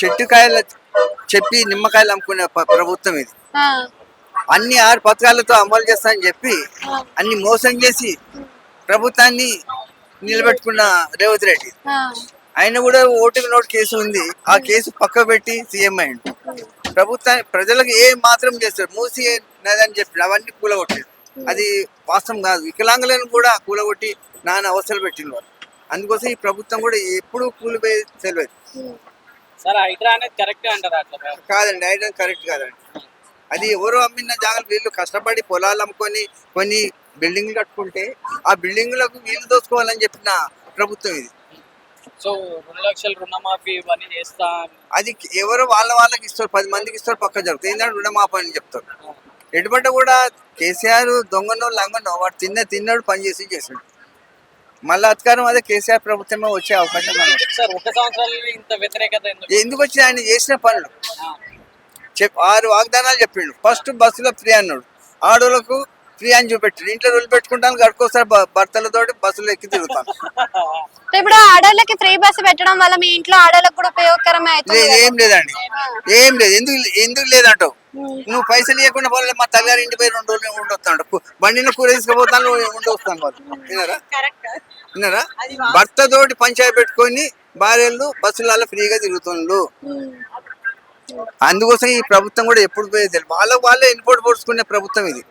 చెట్టుకాయల చెప్పి నిమ్మకాయలు అమ్ముకునే ప్రభుత్వం ఇది. అన్ని 6 పథకాలతో అమలు చేస్తానని చెప్పి అన్ని మోసం చేసి ప్రభుత్వాన్ని నిలబెట్టుకున్న రేవంత్ రెడ్డి. ఆయన కూడా ఓటుకు నోటు కేసు ఉంది, ఆ కేసు పక్క పెట్టి సీఎం అయ్యిండు. ప్రభుత్వాన్ని ప్రజలకు ఏ మాత్రం చేస్తారు, మూసి నదని చెప్పి అవన్నీ కూలగొట్టారు. అది వాస్తవం కాదు. వికలాంగులను కూడా కూలగొట్టి నాన్న అవసరాలు పెట్టిన వాళ్ళు. అందుకోసం ఈ ప్రభుత్వం కూడా ఎప్పుడు కూలిపోయి తెలియదు. కాదండి, హైడ్రా కరెక్ట్ కాదండి. అది ఎవరు అమ్మిన జాగాలు వీళ్ళు కష్టపడి పొలాలు అమ్ముకొని కొన్ని బిల్డింగ్లు కట్టుకుంటే ఆ బిల్డింగ్లకు వీళ్ళు దోచుకోవాలని చెప్పిన ప్రభుత్వం ఇది. సో 2 లక్షల రుణమాఫీ ఇవన్నీ చేస్తా, అది ఎవరు వాళ్ళకి ఇస్తారు, 10 మందికి ఇస్తారు, పక్క జరుగుతుంది. ఏంటంటే రుణమాఫీ అని చెప్తారు. ఎటుపట్ట కూడా కేసీఆర్ దొంగనో లంగనో వాడు తిన్నాడు పని చేసాడు. మళ్ళీ అధికారం అదే కేసీఆర్ ప్రభుత్వమే వచ్చే అవకాశం. సార్ 1 సంవత్సరాలు ఇంత వ్యతిరేకత ఎందుకు వచ్చింది? ఆయన చేసిన పనులు 6 వాగ్దానాలు చెప్పిండు. ఫస్ట్ బస్సులో ఫ్రీ అన్నాడు, ఆడోళ్ళకు ఫ్రీ అని చూపెట్టాడు. ఇంట్లో రోజులు పెట్టుకుంటాను, గడుకోసారి భర్తలతో బస్సులు ఎక్కి తిరుగుతాను. ఇప్పుడు ఆడోళ్ళకి ఫ్రీ బస్సు పెట్టడం వల్ల మీ ఇంట్లో ఆడోళ్ళకి కూడా ఉపయోగకరమే అవుతుంది. ఏం లేదండి, ఏం లేదు. ఎందుకు లేదంటావు? నువ్వు పైసలు ఇవ్వకుండా పోలే, మా తల్లిగారి ఇంటి పోయి 2 రోజులు ఉండొస్తాడు, బండిని కూర తీసుకుపోతాను, ఉండొస్తాను వాళ్ళు. విన్నారా? భర్తతోటి పంచాయతీ పెట్టుకొని భార్యలు బస్సులలో ఫ్రీగా తిరుగుతుండ్రు. అందుకోసం ఈ ప్రభుత్వం కూడా ఎప్పుడు పోయేది వాళ్ళే ఎన్నిపోటు పొడుచుకునే ప్రభుత్వం ఇది.